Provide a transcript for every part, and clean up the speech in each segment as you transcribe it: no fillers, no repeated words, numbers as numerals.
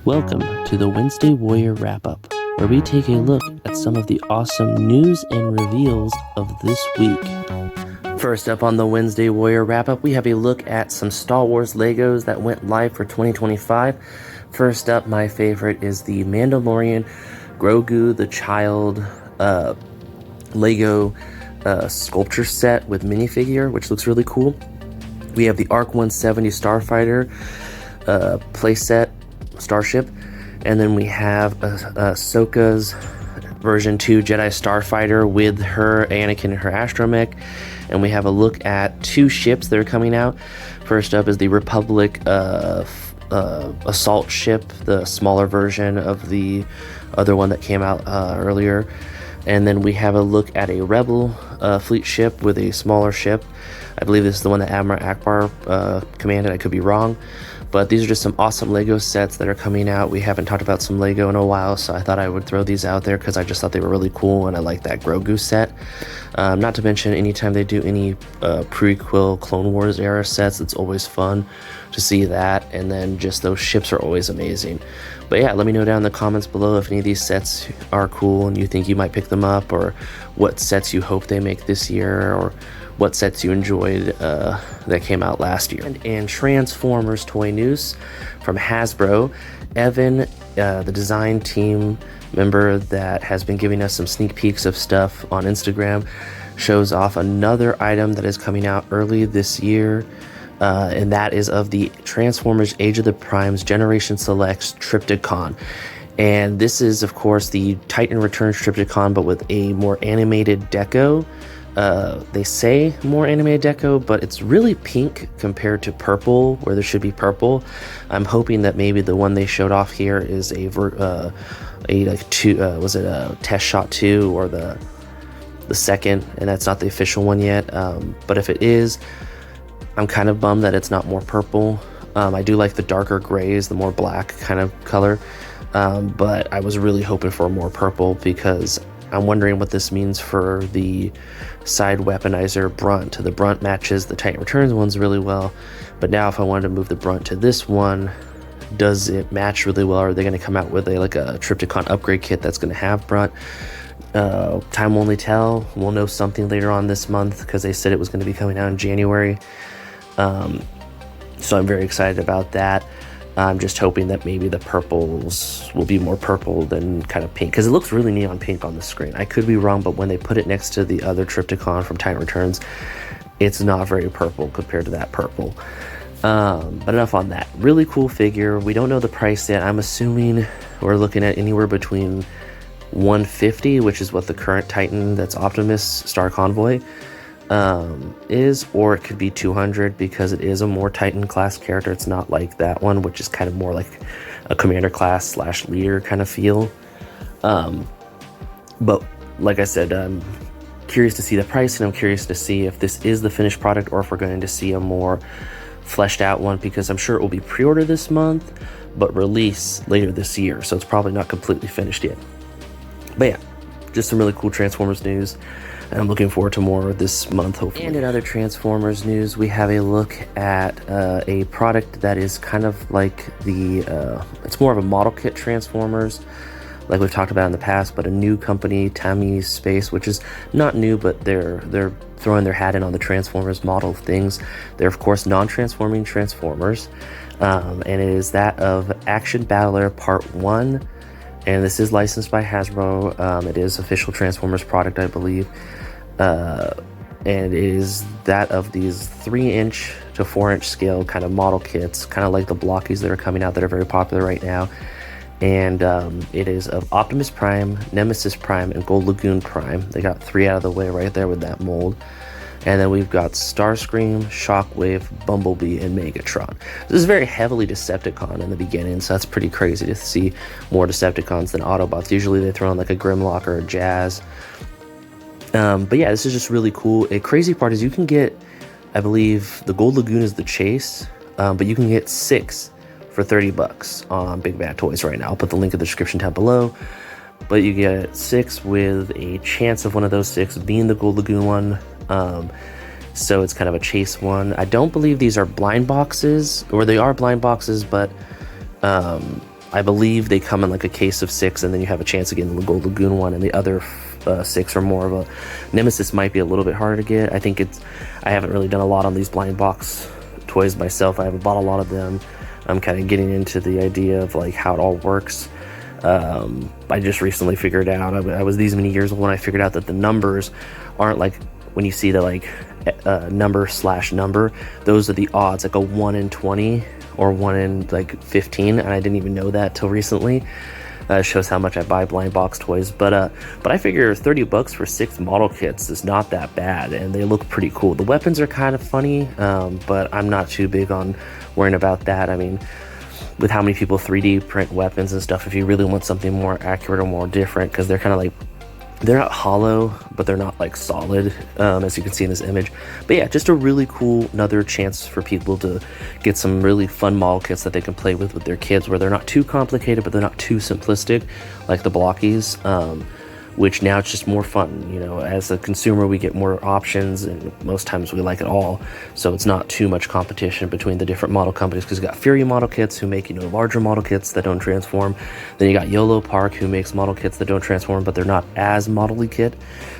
Welcome to the Wednesday Warrior Wrap-Up, where we take a look at some of the awesome news and reveals of this week. First up on the Wednesday Warrior Wrap-Up, we have a look at some Star Wars Legos that went live for 2025. First up, my favorite is the Mandalorian Grogu the Child Lego sculpture set with minifigure, which looks really cool. We have the ARC 170 Starfighter playset Starship, and then we have Ahsoka's version 2 Jedi Starfighter with her Anakin and her astromech, and we have a look at two ships that are coming out. First up is the Republic assault ship, the smaller version of the other one that came out earlier, and then we have a look at a Rebel fleet ship with a smaller ship. I believe this is the one that Admiral Akbar commanded. I could be wrong. But these are just some awesome Lego sets that are coming out. We haven't talked about some Lego in a while, so I thought I would throw these out there because I just thought they were really cool, and I like that Grogu set. Not to mention, anytime they do any prequel Clone Wars era sets, it's always fun to see that, and then just those ships are always amazing. But yeah, let me know down in the comments below if any of these sets are cool and you think you might pick them up, or what sets you hope they make this year, or what sets you enjoyed that came out last year. And Transformers toy news from Hasbro. Evan, the design team member that has been giving us some sneak peeks of stuff on Instagram, shows off another item that is coming out early this year, and that is of the Transformers Age of the Primes Generation Selects Trypticon. And this is, of course, the Titan Returns Trypticon, but with a more animated deco. They say more animated deco, but it's really pink compared to purple, where there should be purple. I'm hoping that maybe the one they showed off here is was it a test shot 2 or the second, and that's not the official one yet. But if it is, I'm kind of bummed that it's not more purple. I do like the darker grays, the more black kind of color, but I was really hoping for more purple because I'm wondering what this means for the side weaponizer brunt. The brunt matches the Titan Returns ones really well, but now if I wanted to move the brunt to this one, does it match really well? Or are they going to come out with a Trypticon upgrade kit that's going to have brunt? Time will only tell. We'll know something later on this month because they said it was going to be coming out in January. So I'm very excited about that. I'm just hoping that maybe the purples will be more purple than kind of pink, because it looks really neon pink on the screen. I could be wrong, but when they put it next to the other Trypticon from Titan Returns, it's not very purple compared to that purple. But enough on that. Really cool figure. We don't know the price yet. I'm assuming we're looking at anywhere between $150, which is what the current Titan that's Optimus Star Convoy is, or it could be $200 because it is a more Titan class character. It's not like that one, which is kind of more like a commander class / leader kind of feel. But like I said, I'm curious to see the price, and I'm curious to see if this is the finished product or if we're going to see a more fleshed out one, because I'm sure it will be pre-order this month but release later this year, so it's probably not completely finished yet. But yeah, just some really cool Transformers news, and I'm looking forward to more this month, hopefully. And in other Transformers news, we have a look at a product that is kind of like it's more of a model kit Transformers, like we've talked about in the past, but a new company, Tami Space, which is not new, but they're throwing their hat in on the Transformers model things. They're, of course, non-transforming Transformers, and it is that of Action Battler Part 1. And this is licensed by Hasbro. It is official Transformers product, I believe. And it is that of these 3-inch to 4-inch scale kind of model kits, kind of like the blockies that are coming out that are very popular right now. And it is of Optimus Prime, Nemesis Prime, and Gold Lagoon Prime. They got 3 out of the way right there with that mold. And then we've got Starscream, Shockwave, Bumblebee, and Megatron. This is very heavily Decepticon in the beginning, so that's pretty crazy to see more Decepticons than Autobots. Usually they throw in like a Grimlock or a Jazz. But yeah, this is just really cool. A crazy part is you can get, I believe, the Gold Lagoon is the chase, but you can get 6 for $30 on Big Bad Toys right now. I'll put the link in the description tab below. But you get 6 with a chance of one of those 6 being the Gold Lagoon one. So it's kind of a chase one. I don't believe these are blind boxes, or they are blind boxes, but I believe they come in like a case of 6, and then you have a chance of getting the Gold Lagoon one, and the other 6 are more of a Nemesis. Might be a little bit harder to get. I haven't really done a lot on these blind box toys myself. I haven't bought a lot of them. I'm kind of getting into the idea of like how it all works. I just recently figured out, I was these many years old when I figured out that the numbers aren't like when you see the like number/number, those are the odds, like a 1 in 20 or 1 in like 15, and I didn't even know that till recently. Shows how much I buy blind box toys, but I figure $30 for 6 model kits is not that bad, and they look pretty cool. The weapons are kind of funny, but I'm not too big on worrying about that. I mean, with how many people 3D print weapons and stuff, if you really want something more accurate or more different, because they're kind of like, they're not hollow, but they're not like solid, as you can see in this image. But yeah, just a really cool, another chance for people to get some really fun model kits that they can play with their kids, where they're not too complicated, but they're not too simplistic like the blockies, which now it's just more fun. You know, as a consumer, we get more options, and most times we like it all. So it's not too much competition between the different model companies, because you got Fury model kits who make, you know, larger model kits that don't transform. Then you got YOLO Park who makes model kits that don't transform, but they're not as model-y kit.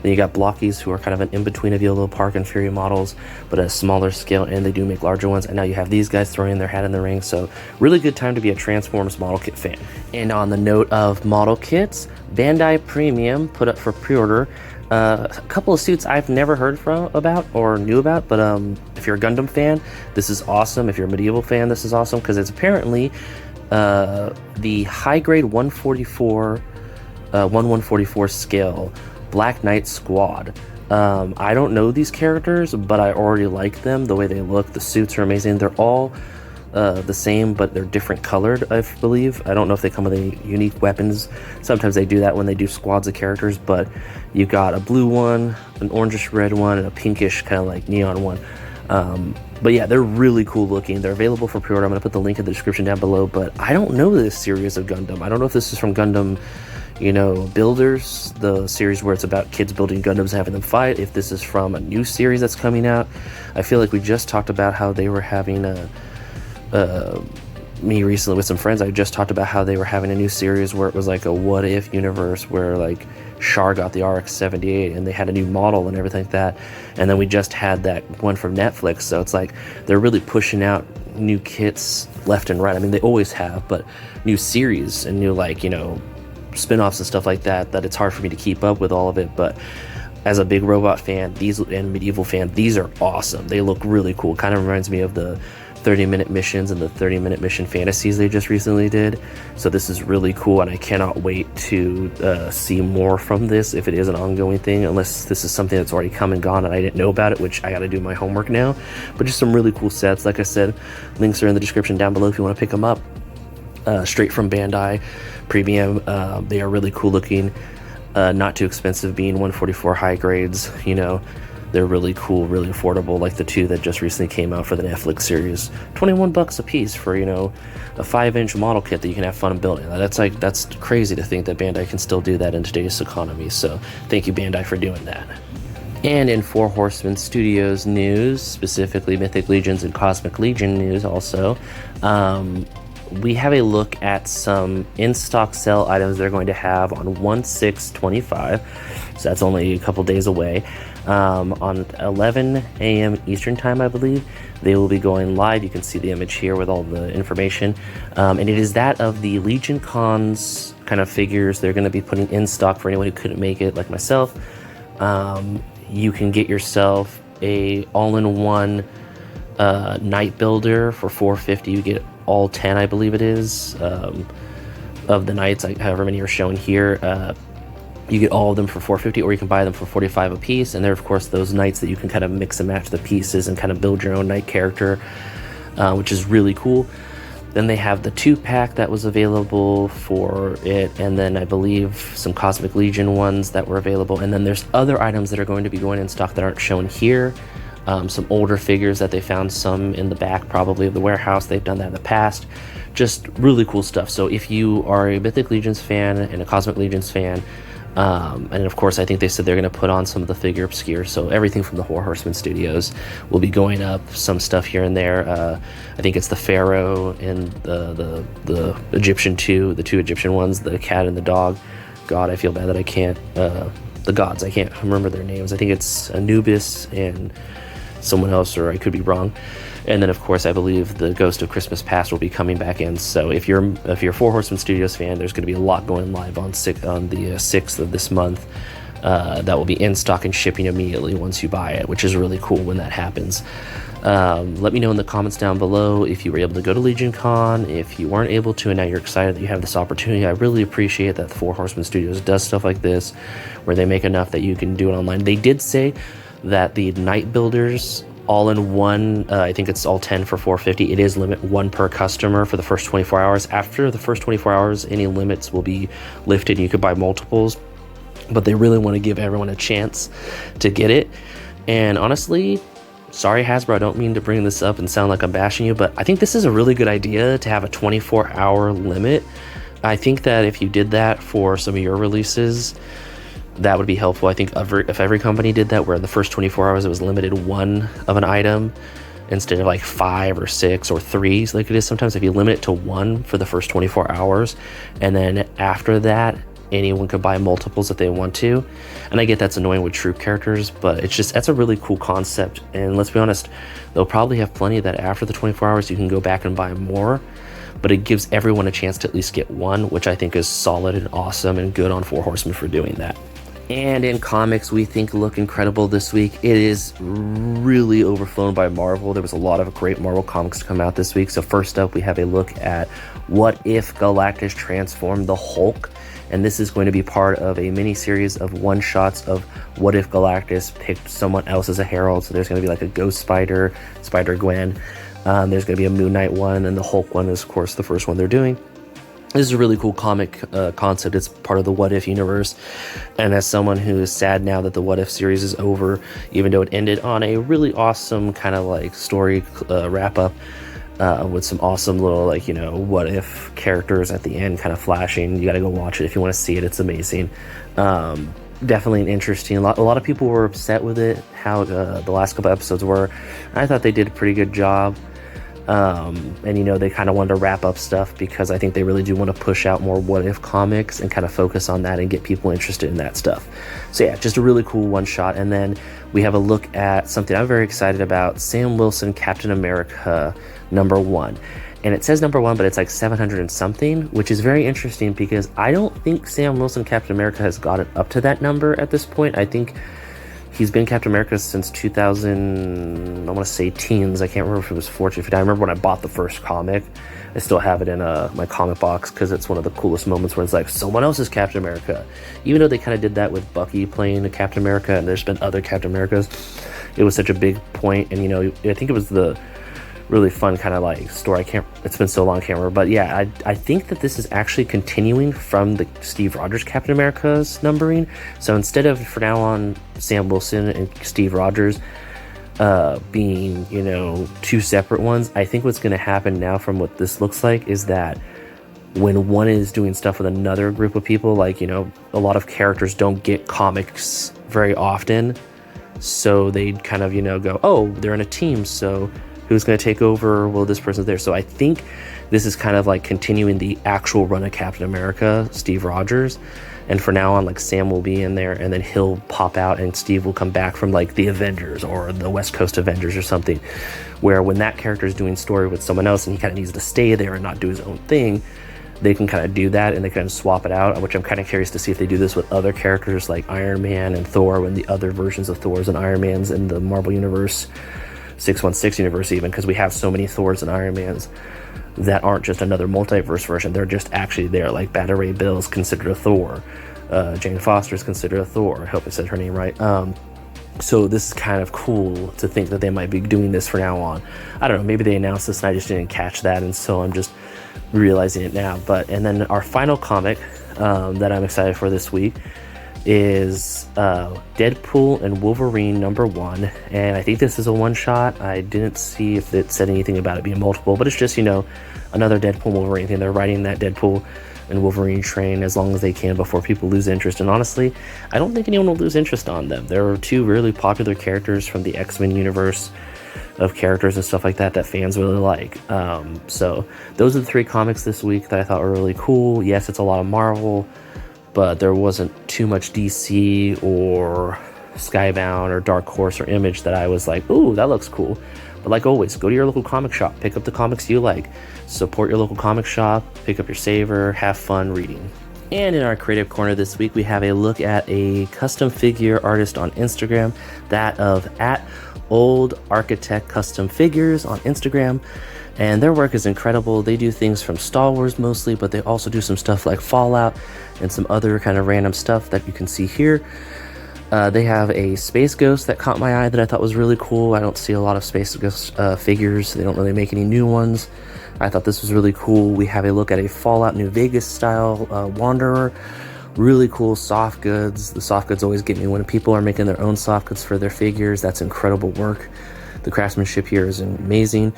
Then you got Blockies who are kind of an in-between of YOLO Park and Fury models, but at a smaller scale, and they do make larger ones. And now you have these guys throwing their hat in the ring. So really good time to be a Transformers model kit fan. And on the note of model kits, Bandai Premium put up for pre-order a couple of suits I've never heard about or knew about, but if you're a Gundam fan, this is awesome. If you're a Medieval fan, this is awesome, because it's apparently the high grade 144 scale Black Knight Squad. I don't know these characters, but I already like them. The way they look, the suits are amazing. They're all the same, but they're different colored, I believe. I don't know if they come with any unique weapons. Sometimes they do that when they do squads of characters, but you got a blue one, an orangish red one, and a pinkish kind of like neon one. But yeah, they're really cool looking. They're available for pre-order. I'm going to put the link in the description down below, but I don't know this series of Gundam. I don't know if this is from Gundam, you know, Builders, the series where it's about kids building Gundams and having them fight, if this is from a new series that's coming out. I feel like we just talked about how they were having me recently with some friends, I just talked about how they were having a new series where it was like a what if universe, where like Char got the RX-78 and they had a new model and everything like that. And then we just had that one from Netflix. So it's like they're really pushing out new kits left and right. I mean, they always have, but new series and new, like, you know, spin-offs and stuff like that, that it's hard for me to keep up with all of it. But as a big robot fan, and Medieval fan, these are awesome. They look really cool. Kind of reminds me of the 30-minute missions and the 30-minute mission fantasies they just recently did. So this is really cool, and I cannot wait to see more from this, if it is an ongoing thing, unless this is something that's already come and gone and I didn't know about it, which I got to do my homework now. But just some really cool sets. Like I said, links are in the description down below if you want to pick them up. Straight from Bandai Premium. They are really cool looking, not too expensive, being 144 high grades. You know, they're really cool, really affordable, like the two that just recently came out for the Netflix series. $21 a piece for, you know, a 5-inch model kit that you can have fun building. That's crazy to think that Bandai can still do that in today's economy. So thank you, Bandai, for doing that. And in 4 Horsemen Studios news, specifically Mythic Legions and Cosmic Legion news also, we have a look at some in-stock sale items they're going to have on 1/6/25, so that's only a couple days away. On 11 a.m. Eastern time, I believe, they will be going live. You can see the image here with all the information, and it is that of the Legion Cons kind of figures they're going to be putting in stock for anyone who couldn't make it, like myself. You can get yourself a all-in-one Night Builder for $450. You get all 10, I believe it is, of the knights, like however many are shown here. You get all of them for $450, or you can buy them for $45 a piece. And there are, of course, those knights that you can kind of mix and match the pieces and kind of build your own knight character, which is really cool. Then they have the 2-pack that was available for it, and then I believe some Cosmic Legion ones that were available. And then there's other items that are going to be going in stock that aren't shown here. Some older figures that they found some in the back, probably, of the warehouse. They've done that in the past. Just really cool stuff. So if you are a Mythic Legions fan and a Cosmic Legions fan, And of course, I think they said they're going to put on some of the figure obscure. So everything from the Horsemen Studios will be going up. Some stuff here and there. I think it's the Pharaoh and the Egyptian two, the two Egyptian ones, the cat and the dog. God, I feel bad that I can't. The gods, I can't remember their names. I think it's Anubis and someone else, or I could be wrong. And then, of course, I believe the Ghost of Christmas Past will be coming back in. So if you're a Four Horsemen Studios fan, there's going to be a lot going live on the 6th of this month. That will be in stock and shipping immediately once you buy it, which is really cool when that happens. Let me know in the comments down below if you were able to go to Legion Con, if you weren't able to, and now you're excited that you have this opportunity. I really appreciate that the Four Horsemen Studios does stuff like this, where they make enough that you can do it online. They did say that the night builders all in one, I think it's all 10 for $450. It is limit one per customer for the first 24 hours. After the first 24 hours, any limits will be lifted. You could buy multiples, but they really want to give everyone a chance to get it. And honestly, sorry Hasbro, I don't mean to bring this up and sound like I'm bashing you, but I think this is a really good idea to have a 24-hour limit. I think that if you did that for some of your releases, that would be helpful. I think if every company did that, where in the first 24 hours it was limited one of an item instead of like 5 or 6 or 3 like it is sometimes, if you limit it to one for the first 24 hours, and then after that anyone could buy multiples if they want to. And I get that's annoying with troop characters, but it's just, that's a really cool concept. And let's be honest, they'll probably have plenty that after the 24 hours you can go back and buy more, but it gives everyone a chance to at least get one, which I think is solid and awesome and good on Four Horsemen for doing that. And in comics we think look incredible this week. It is really overflown by Marvel. There was a lot of great Marvel comics to come out this week. So first up, we have a look at What If Galactus Transformed the Hulk. And this is going to be part of a mini series of one-shots of what if Galactus picked someone else as a herald. So there's going to be like a Ghost Spider, Spider-Gwen. There's going to be a Moon Knight one, and the Hulk one is, of course, the first one they're doing. This is a really cool comic concept. It's part of the What If universe. And as someone who is sad now that the What If series is over, even though it ended on a really awesome kind of like story wrap-up, with some awesome little, like, you know, what if characters at the end kind of flashing. You got to go watch it if you want to see it. It's amazing. Definitely an interesting, a lot of people were upset with it, how the last couple episodes were. I thought they did a pretty good job. And you know, they kind of wanted to wrap up stuff because I think they really do want to push out more what if comics and kind of focus on that and get people interested in that stuff. So yeah, just a really cool one shot. And then we have a look at something I'm very excited about, Sam Wilson Captain America #1. And it says #1, but it's like 700 and something, which is very interesting because I don't think Sam Wilson Captain America has got it up to that number at this point. I think he's been Captain America since 2000, I want to say teens. I can't remember if it was 14, 15. I remember when I bought the first comic. I still have it in my comic box because it's one of the coolest moments where it's like, someone else is Captain America. Even though they kind of did that with Bucky playing Captain America, and there's been other Captain Americas, it was such a big point. And, you know, I think it was the really fun kind of like story. It's been so long, I can't remember. But yeah, I think that this is actually continuing from the Steve Rogers Captain America's numbering. So instead of, for now on, Sam Wilson and Steve Rogers being, you know, two separate ones, I think what's going to happen now from what this looks like is that when one is doing stuff with another group of people, like, you know, a lot of characters don't get comics very often, so they kind of, you know, go, oh, they're in a team, so who's going to take over? Well, this person's there. So I think this is kind of like continuing the actual run of Captain America, Steve Rogers. And for now on, like, Sam will be in there, and then he'll pop out, and Steve will come back from like the Avengers or the West Coast Avengers or something, where when that character is doing story with someone else and he kind of needs to stay there and not do his own thing, they can kind of do that and they can swap it out, which I'm kind of curious to see if they do this with other characters like Iron Man and Thor, when the other versions of Thors and Iron Mans in the Marvel Universe, 616 universe even, because we have so many Thors and Iron Mans that aren't just another multiverse version. They're just actually there, like Beta Ray Bill's considered a Thor, Jane Foster's considered a Thor. I hope I said her name right. So this is kind of cool to think that they might be doing this from now on. I don't know, maybe they announced this and I just didn't catch that, and so I'm just realizing it now. And then our final comic that I'm excited for this week is Deadpool and Wolverine #1, and I think this is a one-shot. I didn't see if it said anything about it being multiple, but it's just, you know, another Deadpool Wolverine thing. They're riding that Deadpool and Wolverine train as long as they can before people lose interest, and honestly, I don't think anyone will lose interest on them. There are two really popular characters from the X-Men universe of characters and stuff like that that fans really like. So those are the 3 comics this week that I thought were really cool. Yes, it's a lot of Marvel, but there wasn't too much DC or Skybound or Dark Horse or Image that I was like, ooh, that looks cool. But like always, go to your local comic shop, pick up the comics you like, support your local comic shop, pick up your saver, have fun reading. And in our creative corner this week, we have a look at a custom figure artist on Instagram, that of @OldArchitect Custom Figures on Instagram. And their work is incredible. They do things from Star Wars mostly, but they also do some stuff like Fallout and some other kind of random stuff that you can see here. They have a Space Ghost that caught my eye that I thought was really cool. I don't see a lot of Space Ghost figures. They don't really make any new ones. I thought this was really cool. We have a look at a Fallout New Vegas style Wanderer. Really cool soft goods. The soft goods always get me when people are making their own soft goods for their figures. That's incredible work. The craftsmanship here is amazing.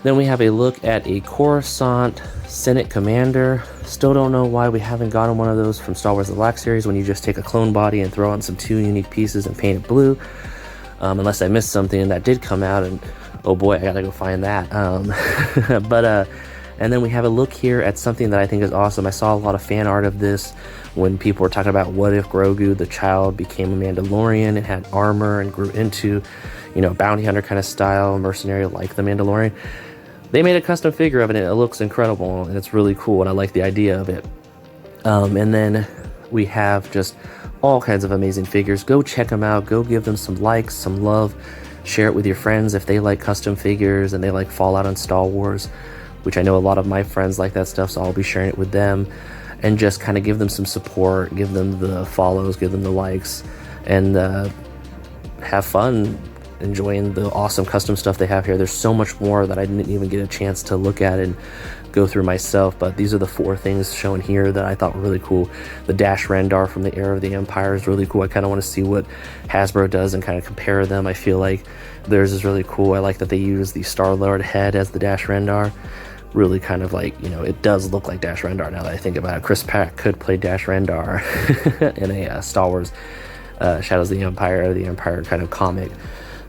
Then we have a look at a Coruscant Senate Commander. Still don't know why we haven't gotten one of those from Star Wars The Black Series when you just take a clone body and throw on some 2 unique pieces and paint it blue. Unless I missed something that did come out, and oh boy, I gotta go find that. And then we have a look here at something that I think is awesome. I saw a lot of fan art of this when people were talking about what if Grogu, the child, became a Mandalorian and had armor and grew into, you know, bounty hunter kind of style, mercenary like the Mandalorian. They made a custom figure of it, and it looks incredible, and it's really cool, and I like the idea of it. And then we have just all kinds of amazing figures. Go check them out. Go give them some likes, some love. Share it with your friends if they like custom figures and they like Fallout and Star Wars, which I know a lot of my friends like that stuff, so I'll be sharing it with them. And just kind of give them some support, give them the follows, give them the likes, and have fun enjoying the awesome custom stuff they have here. There's so much more that I didn't even get a chance to look at and go through myself, but these are the 4 things shown here that I thought were really cool. The Dash Rendar from the Era of the Empire is really cool. I kind of want to see what Hasbro does and kind of compare them. I feel like theirs is really cool. I like that they use the Star-Lord head as the Dash Rendar. Really kind of like, you know, it does look like Dash Rendar now that I think about it. Chris Pratt could play Dash Rendar in a Star Wars Shadows of the Empire kind of comic.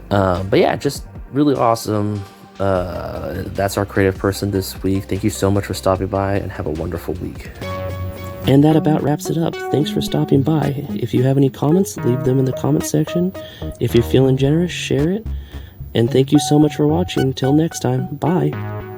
But yeah, just really awesome. That's our creative person this week. Thank you so much for stopping by, and have a wonderful week. And that about wraps it up. Thanks for stopping by. If you have any comments, leave them in the comment section. If you're feeling generous, share it. And thank you so much for watching. Till next time, bye.